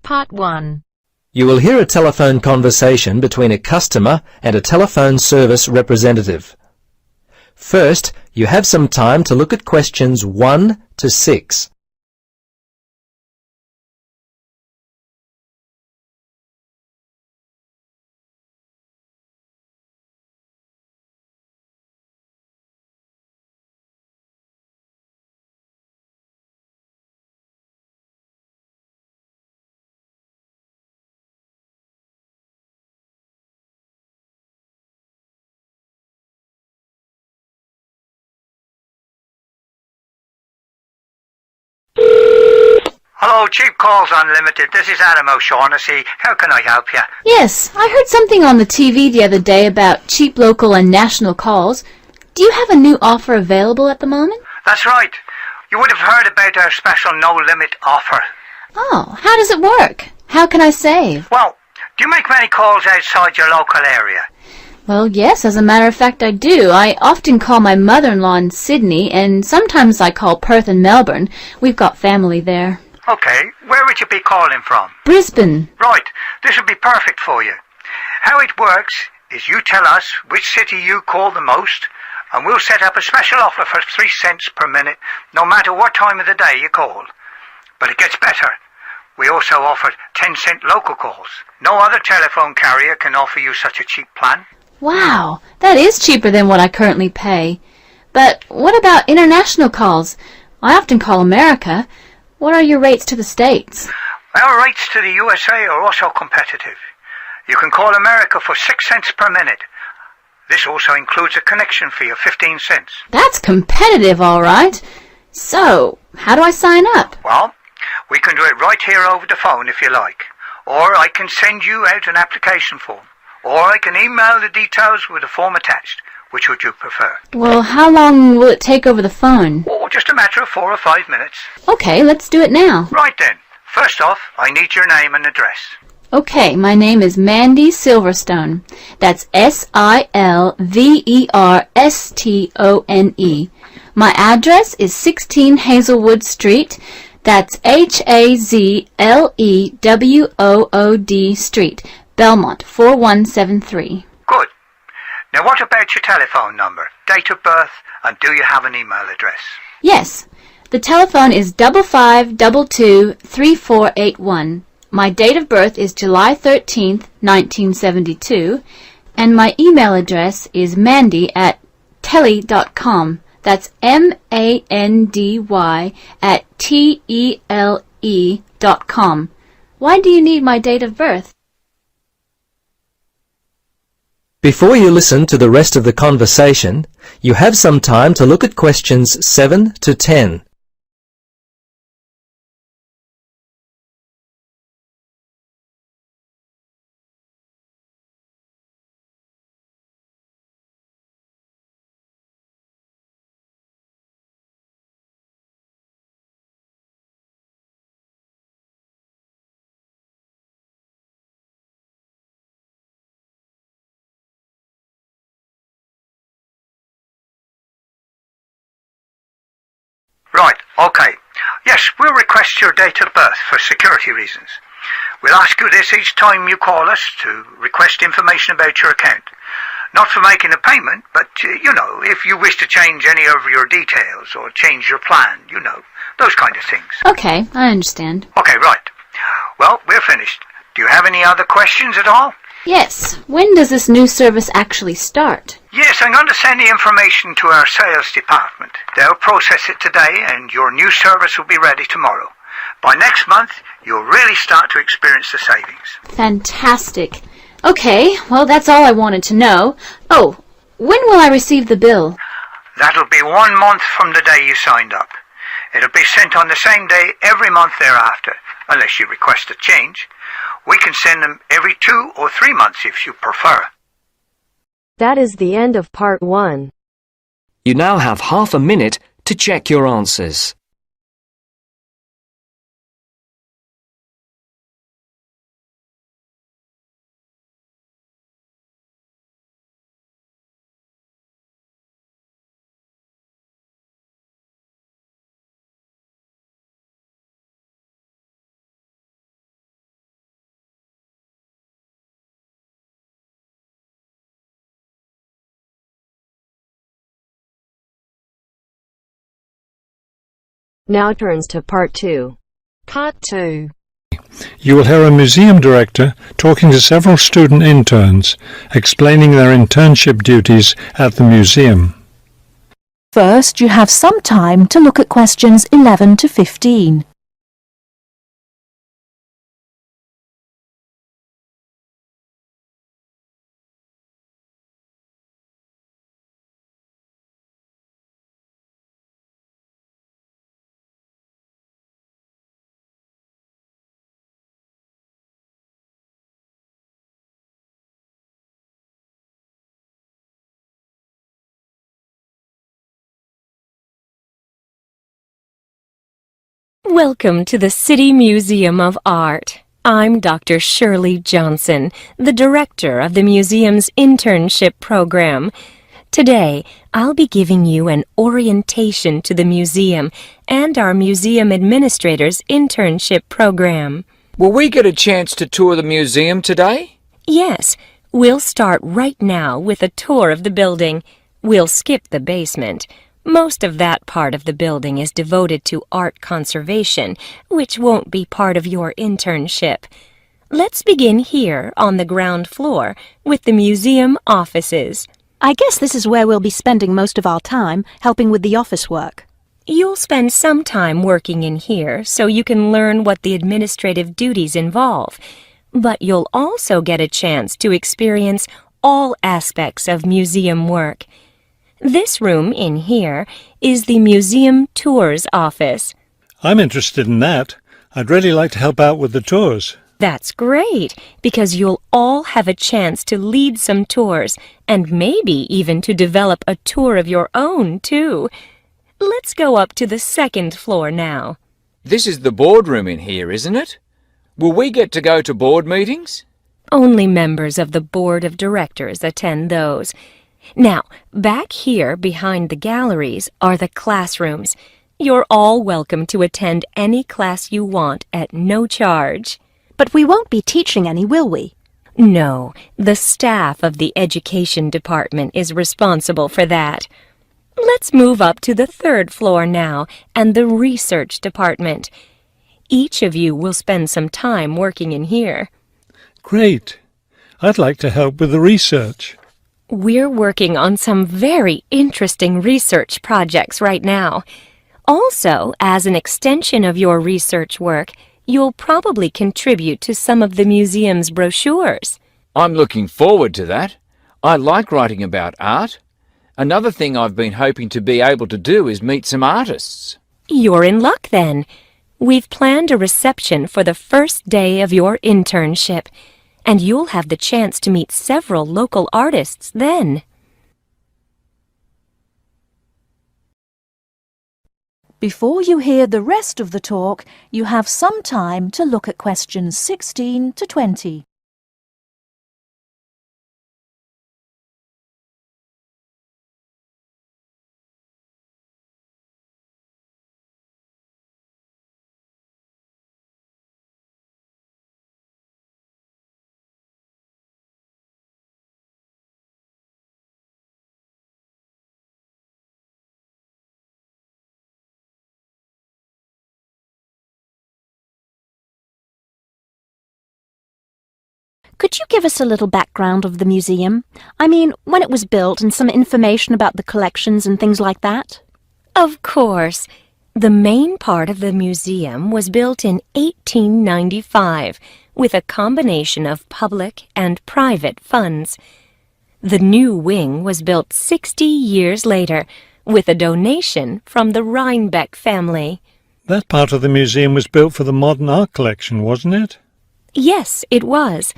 Part 1. You will hear a telephone conversation between a customer and a telephone service representative. First, you have some time to look at questions 1 to 6. Hello, Cheap Calls Unlimited. This is Adam O'Shaughnessy. How can I help you? Yes, I heard something on the TV the other day about cheap local and national calls. Do you have a new offer available at the moment? That's right. You would have heard about our special no-limit offer. Oh, how does it work? How can I save? Well, do you make many calls outside your local area? Well, yes, as a matter of fact I do. I often call my mother-in-law in Sydney, and sometimes I call Perth and Melbourne. We've got family there. Okay, where would you be calling from? Brisbane. Right, this would be perfect for you. How it works is you tell us which city you call the most, and we'll set up a special offer for 3 cents per minute, no matter what time of the day you call. But it gets better. We also offer 10-cent local calls. No other telephone carrier can offer you such a cheap plan. Wow, that is cheaper than what I currently pay. But what about international calls? I often call America. What are your rates to the States? Our rates to the USA are also competitive. You can call America for 6 cents per minute. This also includes a connection fee of 15 cents. That's competitive, all right. So, how do I sign up? Well, we can do it right here over the phone if you like. Or I can send you out an application form. Or I can email the details with the form attached. Which would you prefer? Well, how long will it take over the phone? Oh, just a matter of 4 or 5 minutes. Okay, let's do it now. Right then. First off, I need your name and address. Okay, my name is Mandy Silverstone. That's Silverstone. My address is 16 Hazelwood Street. That's Hazlewood Street, Belmont, 4173. Good. Now what about your telephone number, date of birth, and do you have an email address? Yes. The telephone is 55223481. My date of birth is July 13th, 1972, and my email address is mandy@tele.com. That's MANDY@TELE.com. Why do you need my date of birth? Before you listen to the rest of the conversation, you have some time to look at questions 7 to 10. Right, okay. Yes, we'll request your date of birth for security reasons. We'll ask you this each time you call us to request information about your account. Not for making a payment, but, if you wish to change any of your details or change your plan, those kind of things. Okay, I understand. Okay, right. Well, we're finished. Do you have any other questions at all? Yes. When does this new service actually start? Yes, I'm going to send the information to our sales department. They'll process it today and your new service will be ready tomorrow. By next month, you'll really start to experience the savings. Fantastic. Okay, well, that's all I wanted to know. Oh, when will I receive the bill? That'll be 1 month from the day you signed up. It'll be sent on the same day every month thereafter, unless you request a change. We can send them every 2 or 3 months if you prefer. That is the end of part 1. You now have half a minute to check your answers. Now turns to part 2. Part 2. You will hear a museum director talking to several student interns, explaining their internship duties at the museum. First, you have some time to look at questions 11 to 15. Welcome to the City Museum of Art. I'm Dr. Shirley Johnson, the director of the museum's internship program. Today, I'll be giving you an orientation to the museum and our museum administrator's internship program. Will we get a chance to tour the museum today? Yes, we'll start right now with a tour of the building. We'll skip the basement. Most of that part of the building is devoted to art conservation, which won't be part of your internship. Let's begin here on the ground floor with the museum offices. I guess this is where we'll be spending most of our time, helping with the office work. You'll spend some time working in here so you can learn what the administrative duties involve, but you'll also get a chance to experience all aspects of museum work. This room in here is the Museum Tours office. I'm interested in that. I'd really like to help out with the tours. That's great, because you'll all have a chance to lead some tours and maybe even to develop a tour of your own, too. Let's go up to the second floor now. This is the boardroom in here, isn't it? Will we get to go to board meetings? Only members of the board of directors attend those. Now, back here behind the galleries are the classrooms. You're all welcome to attend any class you want at no charge. But we won't be teaching any, will we? No, the staff of the education department is responsible for that. Let's move up to the third floor now and the research department. Each of you will spend some time working in here. Great. I'd like to help with the research. We're working on some very interesting research projects right now. Also, as an extension of your research work, you'll probably contribute to some of the museum's brochures. I'm looking forward to that. I like writing about art. Another thing I've been hoping to be able to do is meet some artists. You're in luck then. We've planned a reception for the first day of your internship, and you'll have the chance to meet several local artists then. Before you hear the rest of the talk, you have some time to look at questions 16 to 20. Could you give us a little background of the museum? I mean, when it was built and some information about the collections and things like that? Of course. The main part of the museum was built in 1895 with a combination of public and private funds. The new wing was built 60 years later with a donation from the Rhinebeck family. That part of the museum was built for the modern art collection, wasn't it? Yes, it was.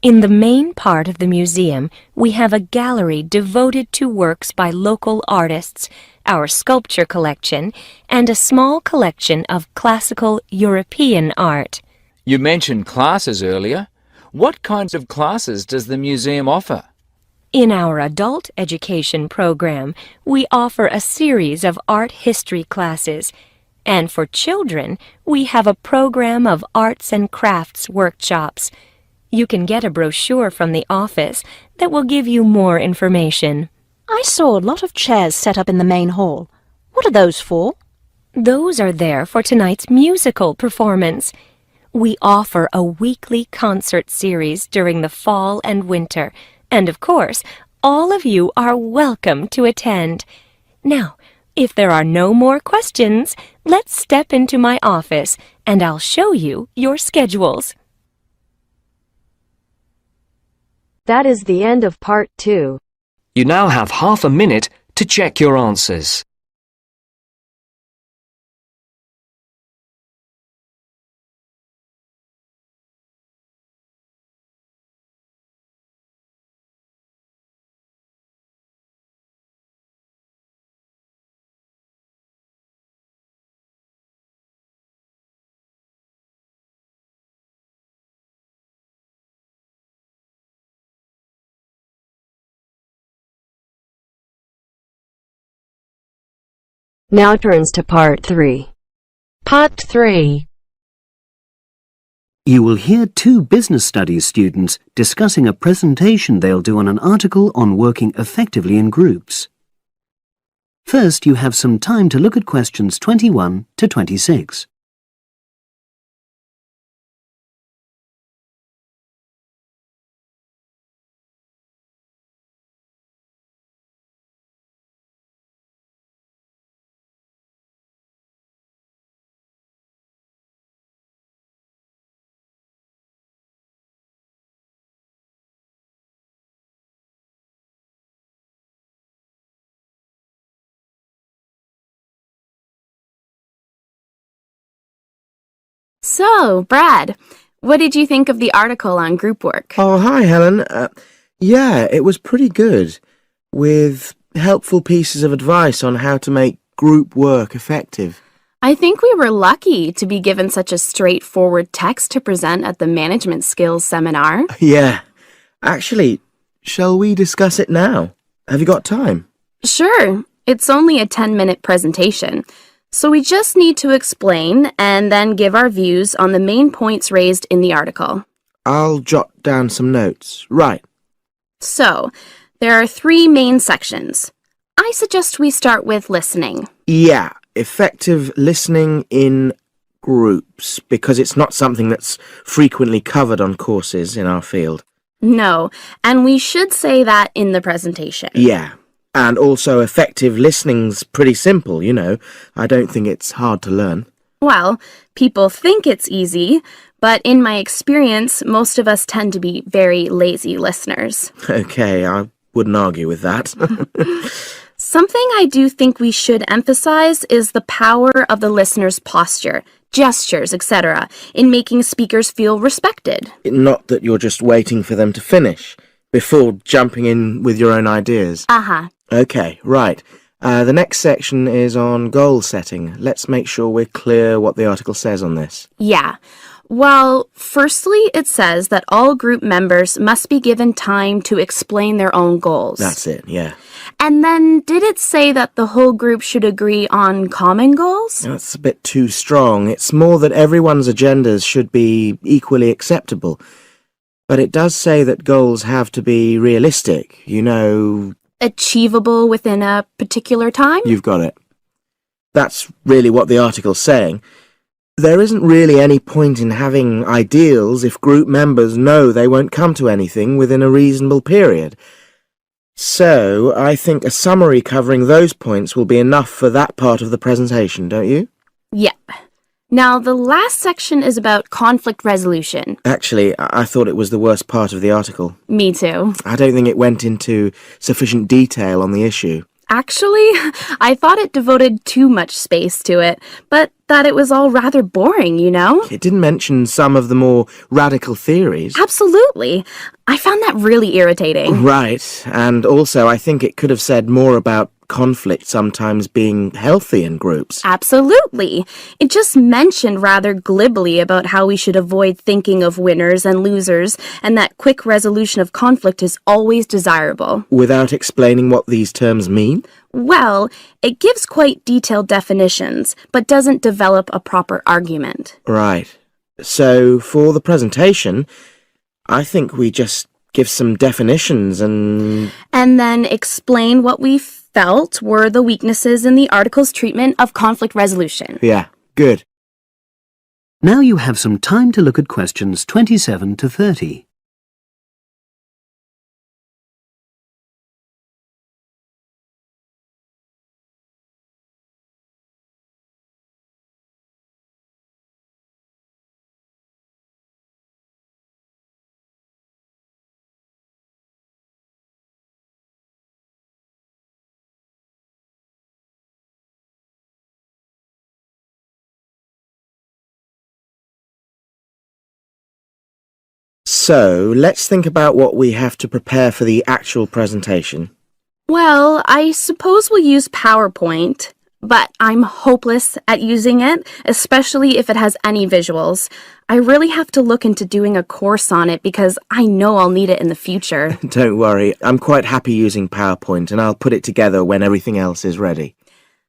In the main part of the museum, we have a gallery devoted to works by local artists, our sculpture collection, and a small collection of classical European art. You mentioned classes earlier. What kinds of classes does the museum offer? In our adult education program, we offer a series of art history classes, and for children, we have a program of arts and crafts workshops. You can get a brochure from the office that will give you more information. I saw a lot of chairs set up in the main hall. What are those for? Those are there for tonight's musical performance. We offer a weekly concert series during the fall and winter, and of course, all of you are welcome to attend. Now, if there are no more questions, let's step into my office and I'll show you your schedules. That is the end of part 2. You now have half a minute to check your answers. Now turns to part 3. Part 3. You will hear two business studies students discussing a presentation they'll do on an article on working effectively in groups. First, you have some time to look at questions 21 to 26. So, Brad, what did you think of the article on group work? Oh, hi, Helen. Yeah, it was pretty good, with helpful pieces of advice on how to make group work effective. I think we were lucky to be given such a straightforward text to present at the management skills seminar. Yeah. Actually, shall we discuss it now? Have you got time? Sure. It's only a 10-minute presentation. So we just need to explain and then give our views on the main points raised in the article. I'll jot down some notes. Right. So, there are 3 main sections. I suggest we start with listening. Yeah, effective listening in groups, because it's not something that's frequently covered on courses in our field. No, and we should say that in the presentation. Yeah. And also effective listening's pretty simple, you know. I don't think it's hard to learn. Well, people think it's easy, but in my experience, most of us tend to be very lazy listeners. Okay, I wouldn't argue with that. Something I do think we should emphasize is the power of the listener's posture, gestures, etc., in making speakers feel respected. Not that you're just waiting for them to finish before jumping in with your own ideas. Uh-huh. Okay, right. The next section is on goal setting. Let's make sure we're clear what the article says on this. Yeah. Well, firstly, it says that all group members must be given time to explain their own goals. That's it, yeah. And then, did it say that the whole group should agree on common goals? That's a bit too strong. It's more that everyone's agendas should be equally acceptable. But it does say that goals have to be realistic, you know... Achievable within a particular time? You've got it. That's really what the article's saying. There isn't really any point in having ideals if group members know they won't come to anything within a reasonable period. So, I think a summary covering those points will be enough for that part of the presentation, don't you? Yep. Now, the last section is about conflict resolution. Actually, I thought it was the worst part of the article. Me too. I don't think it went into sufficient detail on the issue. Actually, I thought it devoted too much space to it, but that it was all rather boring, you know? It didn't mention some of the more radical theories. Absolutely. I found that really irritating. Right, and also I think it could have said more about conflict sometimes being healthy in groups. Absolutely. It just mentioned rather glibly about how we should avoid thinking of winners and losers, and that quick resolution of conflict is always desirable. Without explaining what these terms mean? Well, it gives quite detailed definitions, but doesn't develop a proper argument. Right. So, for the presentation, I think we just give some definitions and... And then explain what we felt were the weaknesses in the article's treatment of conflict resolution. Yeah, good. Now you have some time to look at questions 27 to 30. So, let's think about what we have to prepare for the actual presentation. Well, I suppose we'll use PowerPoint, but I'm hopeless at using it, especially if it has any visuals. I really have to look into doing a course on it because I know I'll need it in the future. Don't worry, I'm quite happy using PowerPoint and I'll put it together when everything else is ready.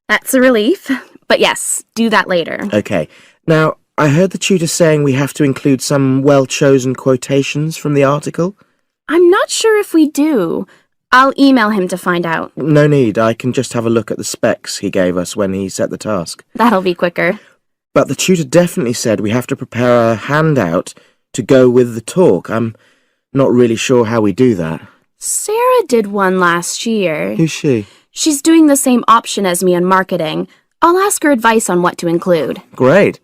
That's a relief. But yes, do that later. Okay. Now, I heard the tutor saying we have to include some well-chosen quotations from the article. I'm not sure if we do. I'll email him to find out. No need, I can just have a look at the specs he gave us when he set the task. That'll be quicker. But the tutor definitely said we have to prepare a handout to go with the talk. I'm not really sure how we do that. Sarah did one last year. Who's she? She's doing the same option as me on marketing. I'll ask her advice on what to include. Great.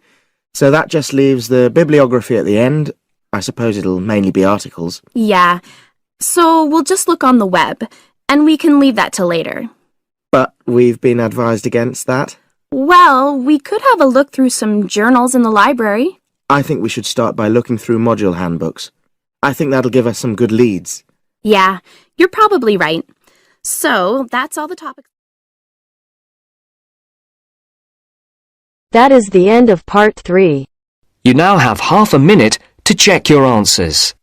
So that just leaves the bibliography at the end. I suppose it'll mainly be articles. Yeah. So we'll just look on the web, and we can leave that till later. But we've been advised against that. Well, we could have a look through some journals in the library. I think we should start by looking through module handbooks. I think that'll give us some good leads. Yeah, you're probably right. So that's all the topics. That is the end of part 3. You now have half a minute to check your answers.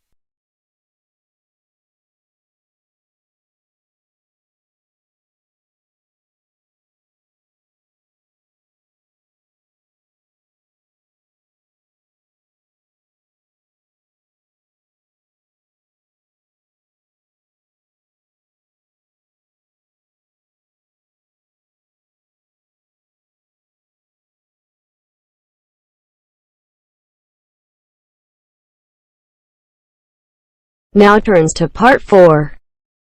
Now turns to part 4.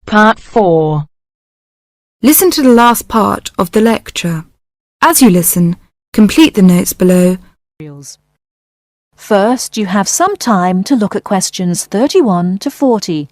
Part 4. Listen to the last part of the lecture. As you listen, complete the notes below. First, you have some time to look at questions 31 to 40.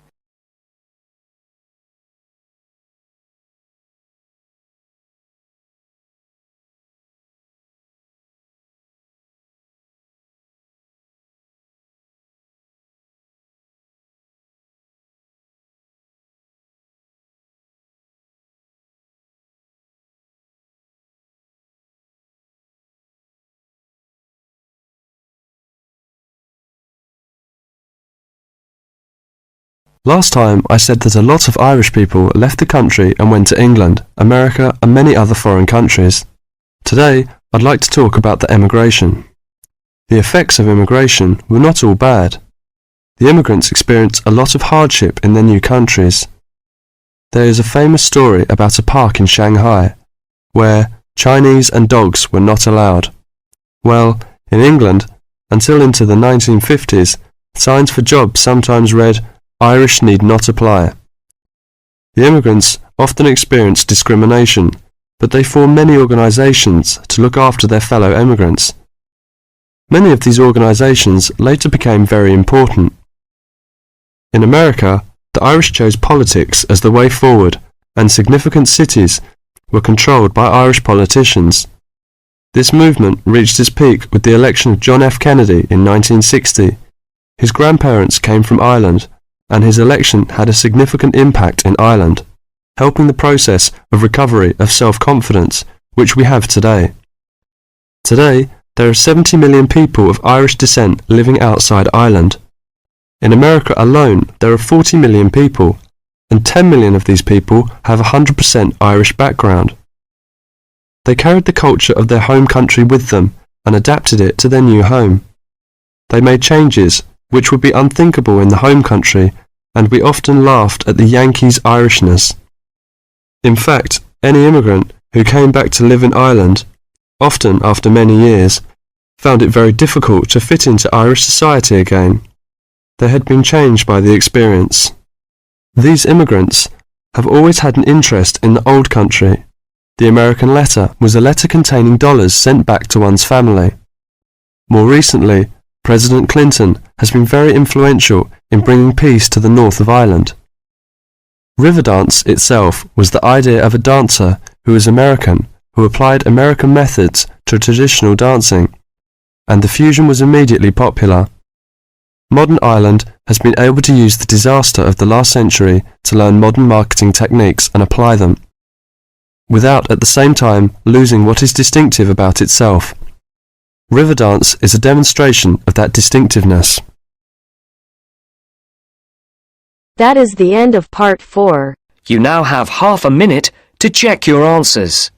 Last time I said that a lot of Irish people left the country and went to England, America and many other foreign countries. Today I'd like to talk about the emigration. The effects of immigration were not all bad. The immigrants experienced a lot of hardship in their new countries. There is a famous story about a park in Shanghai where Chinese and dogs were not allowed. Well, in England, until into the 1950s, signs for jobs sometimes read, "Irish need not apply." The immigrants often experience discrimination, but they form many organisations to look after their fellow immigrants. Many of these organisations later became very important. In America, the Irish chose politics as the way forward, and significant cities were controlled by Irish politicians. This movement reached its peak with the election of John F. Kennedy in 1960. His grandparents came from Ireland, and his election had a significant impact in Ireland, helping the process of recovery of self-confidence which we have today. Today, there are 70 million people of Irish descent living outside Ireland. In America alone, there are 40 million people, and 10 million of these people have a 100% Irish background. They carried the culture of their home country with them and adapted it to their new home. They made changes which would be unthinkable in the home country, and we often laughed at the Yankees' Irishness. In fact, Any immigrant who came back to live in Ireland, often after many years, found it very difficult to fit into Irish society again. They had been changed by the experience. These immigrants have always had an interest in the old country. The American letter was a letter containing dollars sent back to one's family. More recently, President Clinton has been very influential in bringing peace to the north of Ireland. Riverdance itself was the idea of a dancer who was American, who applied American methods to traditional dancing, and the fusion was immediately popular. Modern Ireland has been able to use the disaster of the last century to learn modern marketing techniques and apply them, without at the same time losing what is distinctive about itself. Riverdance is a demonstration of that distinctiveness. That is the end of part 4. You now have half a minute to check your answers.